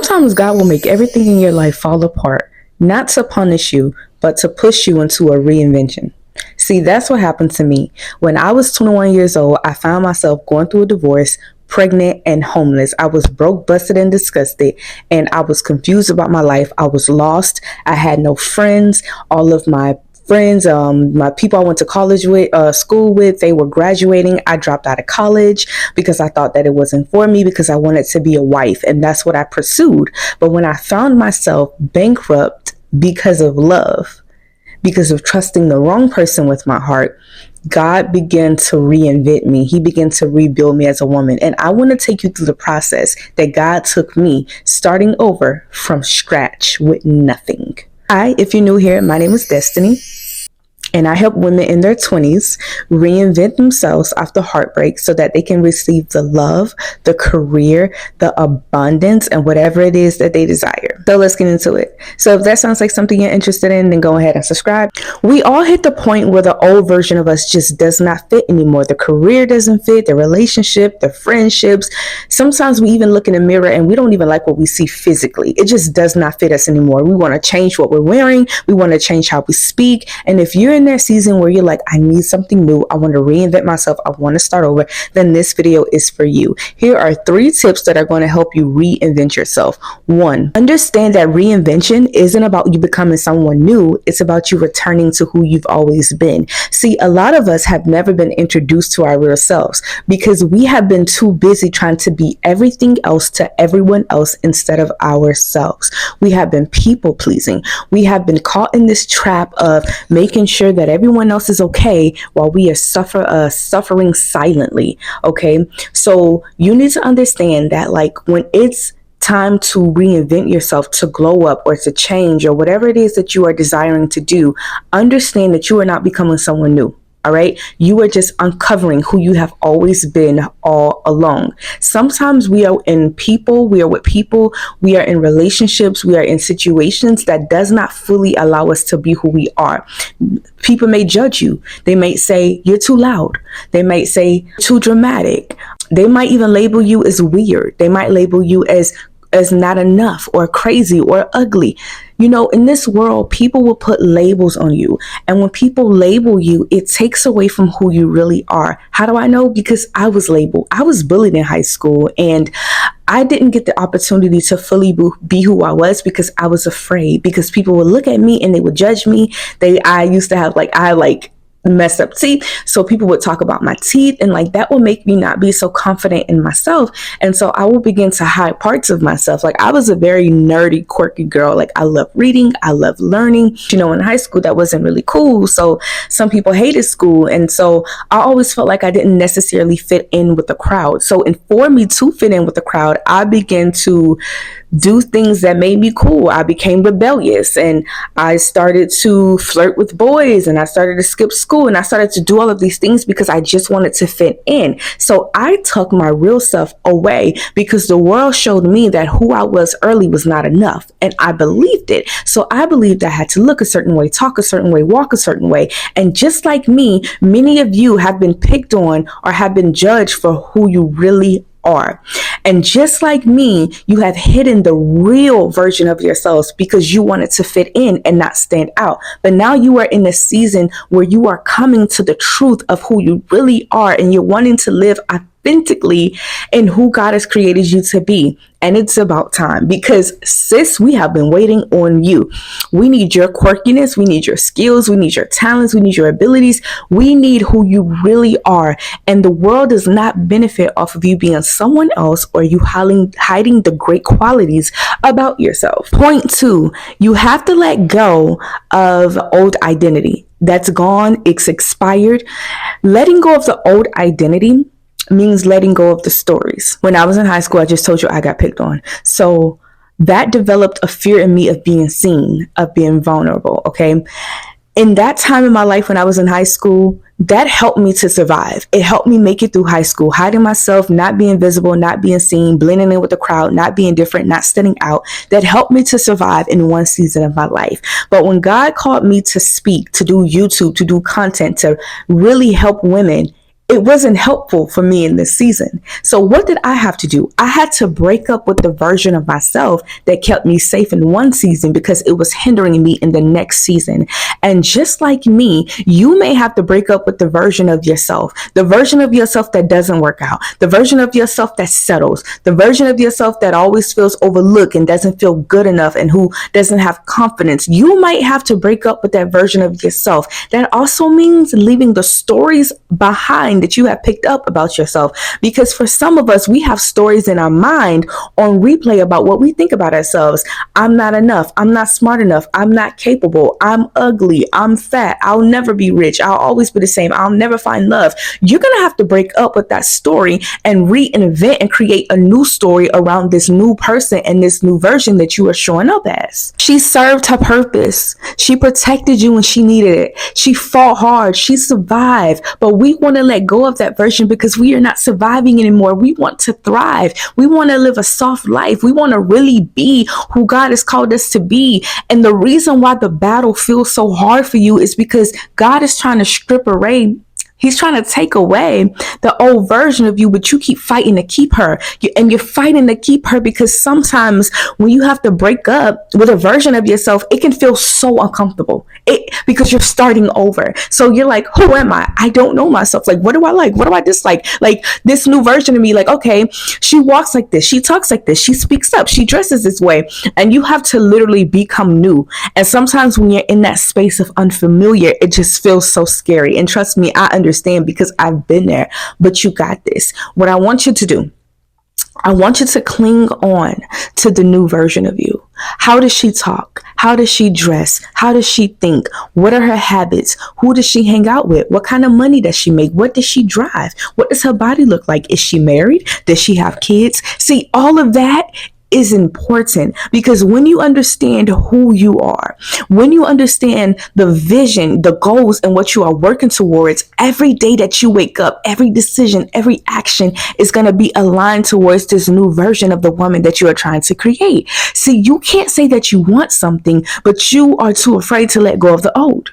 Sometimes God will make everything in your life fall apart, not to punish you, but to push you into a reinvention. See, that's what happened to me. When I was 21 years old, I found myself going through a divorce, pregnant, and homeless. I was broke, busted, and disgusted, and I was confused about my life. I was lost. I had no friends. All of my friends, my people I went to college with, school with, they were graduating. I dropped out of college because I thought that it wasn't for me, because I wanted to be a wife, and that's what I pursued. But when I found myself bankrupt because of love, because of trusting the wrong person with my heart, God began to reinvent me. He began to rebuild me as a woman. And I want to take you through the process that God took me, starting over from scratch with nothing. Hi, if you're new here, my name is Destiny, and I help women in their 20s reinvent themselves after heartbreak so that they can receive the love, the career, the abundance, and whatever it is that they desire. So let's get into it. So if that sounds like something you're interested in, then go ahead and subscribe. We all hit the point where the old version of us just does not fit anymore. The career doesn't fit, the relationship, the friendships. Sometimes we even look in the mirror and we don't even like what we see physically. It just does not fit us anymore. We want to change what we're wearing. We want to change how we speak. And if you're in that season where you're like, I need something new, I want to reinvent myself, I want to start over, then this video is for you. Here are 3 tips that are going to help you reinvent yourself. 1, understand that reinvention isn't about you becoming someone new. It's about you returning to who you've always been. See, a lot of us have never been introduced to our real selves because we have been too busy trying to be everything else to everyone else instead of ourselves. We have been people pleasing. We have been caught in this trap of making sure that everyone else is okay while we are suffering silently. Okay, so you need to understand that, like, when it's time to reinvent yourself, to glow up, or to change, or whatever it is that you are desiring to do, understand that you are not becoming someone new. All right. You are just uncovering who you have always been all along. Sometimes we are with people, we are in relationships, we are in situations that does not fully allow us to be who we are. People may judge you. They may say you're too loud. They might say too dramatic. They might even label you as weird. They might label you as not enough, or crazy, or ugly. You know, in this world, people will put labels on you. And when people label you, it takes away from who you really are. How do I know? Because I was labeled. I was bullied in high school, and I didn't get the opportunity to fully be who I was because I was afraid, because people would look at me and they would judge me. I used to have messed up teeth, so people would talk about my teeth, and that would make me not be so confident in myself. And so I would begin to hide parts of myself. I was a very nerdy, quirky girl. I love reading, I love learning. You know, in high school that wasn't really cool, so some people hated school, and so I always felt like I didn't necessarily fit in with the crowd. So for me to fit in with the crowd, I began to do things that made me cool. I became rebellious, and I started to flirt with boys, and I started to skip school, and I started to do all of these things because I just wanted to fit in. So I took my real self away because the world showed me that who I was early was not enough, and I believed it. So I believed I had to look a certain way, talk a certain way, walk a certain way. And just like me, many of you have been picked on or have been judged for who you really are. And just like me, you have hidden the real version of yourselves because you wanted to fit in and not stand out. But now you are in a season where you are coming to the truth of who you really are, and you're wanting to live authentically in who God has created you to be. And it's about time, because sis, we have been waiting on you. We need your quirkiness. We need your skills. We need your talents. We need your abilities. We need who you really are. And the world does not benefit off of you being someone else or you hiding the great qualities about yourself. Point 2, you have to let go of old identity. That's gone. It's expired. Letting go of the old identity means letting go of the stories. When I was in high school, I just told you I got picked on. So that developed a fear in me of being seen, of being vulnerable. Okay. In that time in my life when I was in high school, that helped me to survive. It helped me make it through high school, hiding myself, not being visible, not being seen, blending in with the crowd, not being different, not standing out. That helped me to survive in one season of my life. But when God called me to speak, to do YouTube, to do content, to really help women, it wasn't helpful for me in this season. So what did I have to do? I had to break up with the version of myself that kept me safe in one season because it was hindering me in the next season. And just like me, you may have to break up with the version of yourself, the version of yourself that doesn't work out, the version of yourself that settles, the version of yourself that always feels overlooked and doesn't feel good enough and who doesn't have confidence. You might have to break up with that version of yourself. That also means leaving the stories behind that you have picked up about yourself. Because for some of us, we have stories in our mind on replay about what we think about ourselves. I'm not enough. I'm not smart enough. I'm not capable. I'm ugly. I'm fat. I'll never be rich. I'll always be the same. I'll never find love. You're going to have to break up with that story and reinvent and create a new story around this new person and this new version that you are showing up as. She served her purpose. She protected you when she needed it. She fought hard. She survived. But we want to let go of that version because we are not surviving anymore. We want to thrive. We want to live a soft life. We want to really be who God has called us to be. And the reason why the battle feels so hard for you is because God is trying to strip away. He's trying to take away the old version of you, but you keep fighting to keep her. And you're fighting to keep her because sometimes when you have to break up with a version of yourself, it can feel so uncomfortable because you're starting over. So you're like, who am I? I don't know myself. Like, what do I like? What do I dislike? Like this new version of me, like, okay, she walks like this. She talks like this. She speaks up. She dresses this way. And you have to literally become new. And sometimes when you're in that space of unfamiliar, it just feels so scary. And trust me, I understand because I've been there, but you got this. What I want you to do, I want you to cling on to the new version of you. How does she talk? How does she dress? How does she think? What are her habits? Who does she hang out with? What kind of money does she make? What does she drive? What does her body look like? Is she married? Does she have kids? See, all of that is important because when you understand who you are, when you understand the vision, the goals, and what you are working towards, every day that you wake up, every decision, every action is going to be aligned towards this new version of the woman that you are trying to create. See, you can't say that you want something, but you are too afraid to let go of the old.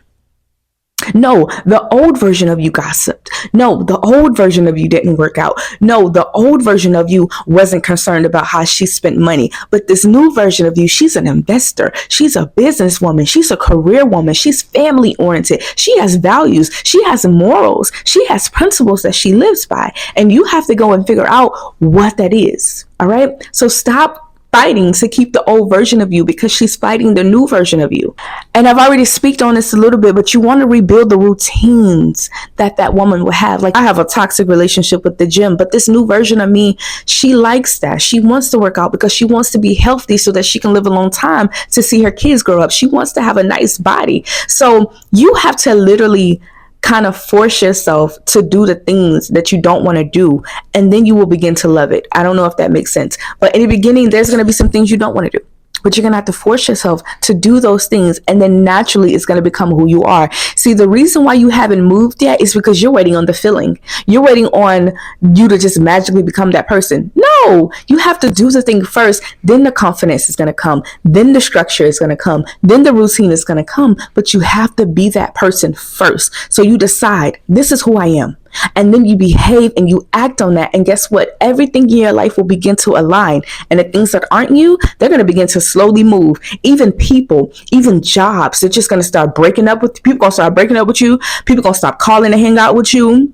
No, the old version of you gossiped. No, the old version of you didn't work out. No, the old version of you wasn't concerned about how she spent money. But this new version of you, she's an investor. She's a businesswoman. She's a career woman. She's family oriented. She has values. She has morals. She has principles that she lives by. And you have to go and figure out what that is. All right. So stop fighting to keep the old version of you because she's fighting the new version of you. And I've already speaked on this a little bit, but you want to rebuild the routines that woman would have. Like I have a toxic relationship with the gym, but this new version of me, she likes that. She wants to work out because she wants to be healthy so that she can live a long time to see her kids grow up. She wants to have a nice body. So you have to literally kind of force yourself to do the things that you don't want to do, and then you will begin to love it. I don't know if that makes sense, but in the beginning, there's going to be some things you don't want to do, but you're going to have to force yourself to do those things, and then naturally it's going to become who you are. See, the reason why you haven't moved yet is because you're waiting on the feeling. You're waiting on you to just magically become that person. No, you have to do the thing first, then the confidence is going to come, then the structure is going to come, then the routine is going to come, but you have to be that person first. So you decide, this is who I am. And then you behave and you act on that. And guess what? Everything in your life will begin to align. And the things that aren't you, they're going to begin to slowly move. Even people, even jobs, they're just going to start breaking up with people. Going to start breaking up with you. People going to stop calling to hang out with you.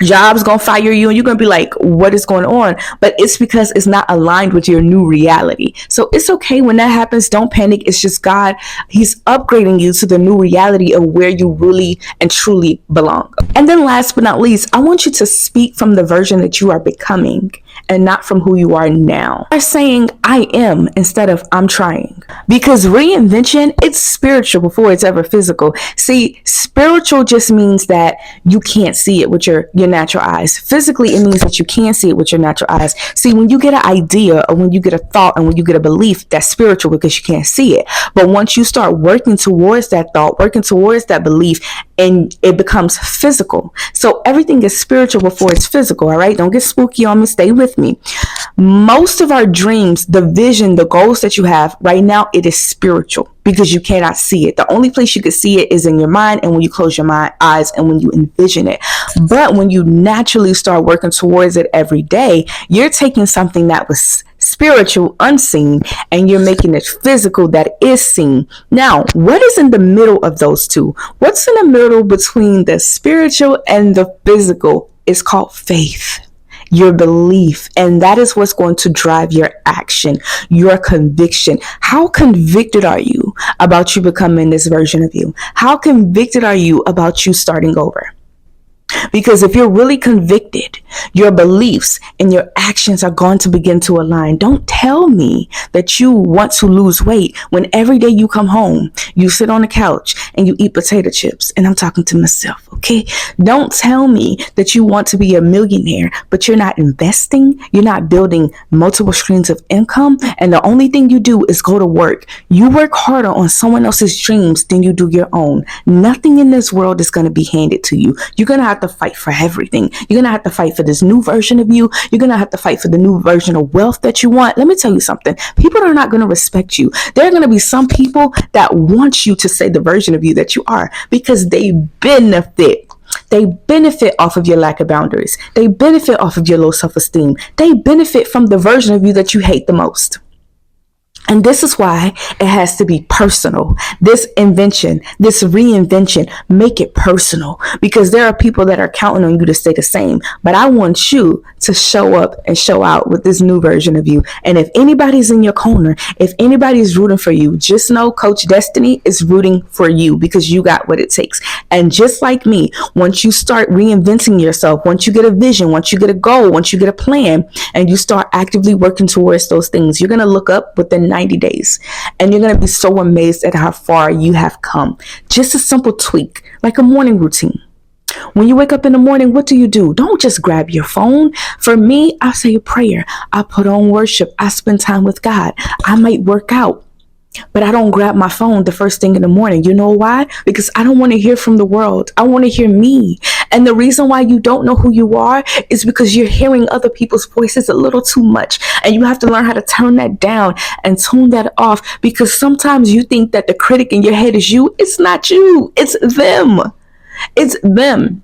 Jobs gonna fire you and you're gonna be like, what is going on? But it's because it's not aligned with your new reality. So it's okay when that happens. Don't panic. It's just God. He's upgrading you to the new reality of where you really and truly belong. And then last but not least, I want you to speak from the version that you are becoming and not from who you are now. By saying I am instead of I'm trying. Because reinvention, it's spiritual before it's ever physical. See, spiritual just means that you can't see it with your natural eyes. Physically, it means that you can see it with your natural eyes. See, when you get an idea or when you get a thought and when you get a belief, that's spiritual because you can't see it. But once you start working towards that thought, working towards that belief, and it becomes physical. So everything is spiritual before it's physical, all right? Don't get spooky on me. Stay with with me. Most of our dreams, the vision, the goals that you have right now, it is spiritual because you cannot see it. The only place you can see it is in your mind and when you close your eyes and when you envision it. But when you naturally start working towards it every day, you're taking something that was spiritual, unseen, and you're making it physical that is seen. Now, what is in the middle of those two? What's in the middle between the spiritual and the physical is called faith, your belief, and that is what's going to drive your action, your conviction. How convicted are you about you becoming this version of you? How convicted are you about you starting over? Because if you're really convicted, your beliefs and your actions are going to begin to align. Don't tell me that you want to lose weight when every day you come home, you sit on the couch and you eat potato chips. And I'm talking to myself, okay? Don't tell me that you want to be a millionaire, but you're not investing. You're not building multiple streams of income. And the only thing you do is go to work. You work harder on someone else's dreams than you do your own. Nothing in this world is going to be handed to you. You're going to have to fight for everything. You're going to have to fight for this new version of you. You're going to have to fight for the new version of wealth that you want. Let me tell you something. People are not going to respect you. There are going to be some people that want you to say the version of you that you are because they benefit. They benefit off of your lack of boundaries. They benefit off of your low self-esteem. They benefit from the version of you that you hate the most. And this is why it has to be personal. This invention, this reinvention, make it personal because there are people that are counting on you to stay the same. But I want you to show up and show out with this new version of you. And if anybody's in your corner, if anybody's rooting for you, just know Coach Destiny is rooting for you because you got what it takes. And just like me, once you start reinventing yourself, once you get a vision, once you get a goal, once you get a plan, and you start actively working towards those things, you're going to look up within 90 days and you're going to be so amazed at how far you have come. Just a simple tweak, like a morning routine. When you wake up in the morning, what do? Don't just grab your phone. For me, I say a prayer. I put on worship. I spend time with God. I might work out. But I don't grab my phone the first thing in the morning. You know why? Because I don't want to hear from the world. I want to hear me. And the reason why you don't know who you are is because you're hearing other people's voices a little too much. And you have to learn how to turn that down and tune that off. Because sometimes you think that the critic in your head is you. It's not you. It's them. It's them.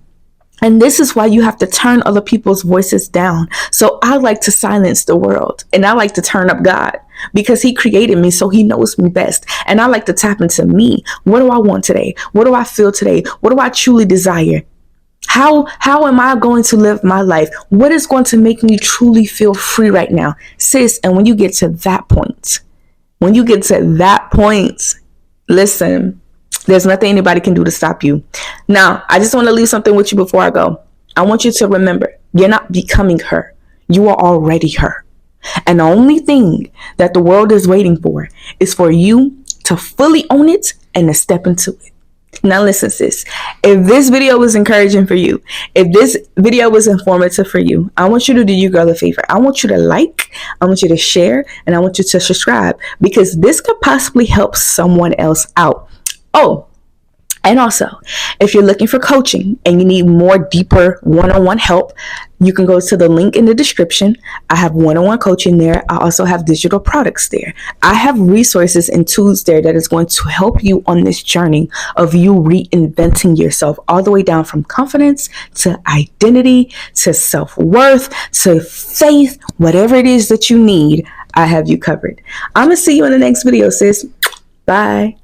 And this is why you have to turn other people's voices down. So I like to silence the world and I like to turn up God because he created me, so he knows me best. And I like to tap into me. What do I want today? What do I feel today? What do I truly desire? How am I going to live my life? What is going to make me truly feel free right now? Sis, and when you get to that point, listen, there's nothing anybody can do to stop you. Now, I just want to leave something with you before I go. I want you to remember, you're not becoming her. You are already her. And the only thing that the world is waiting for is for you to fully own it and to step into it. Now listen, sis, if this video was encouraging for you, if this video was informative for you, I want you to do your girl a favor. I want you to like, I want you to share, and I want you to subscribe because this could possibly help someone else out. Oh, and also, if you're looking for coaching and you need more deeper one-on-one help, you can go to the link in the description. I have one-on-one coaching there. I also have digital products there. I have resources and tools there that is going to help you on this journey of you reinventing yourself all the way down from confidence to identity to self-worth to faith, whatever it is that you need, I have you covered. I'm going to see you in the next video, sis. Bye.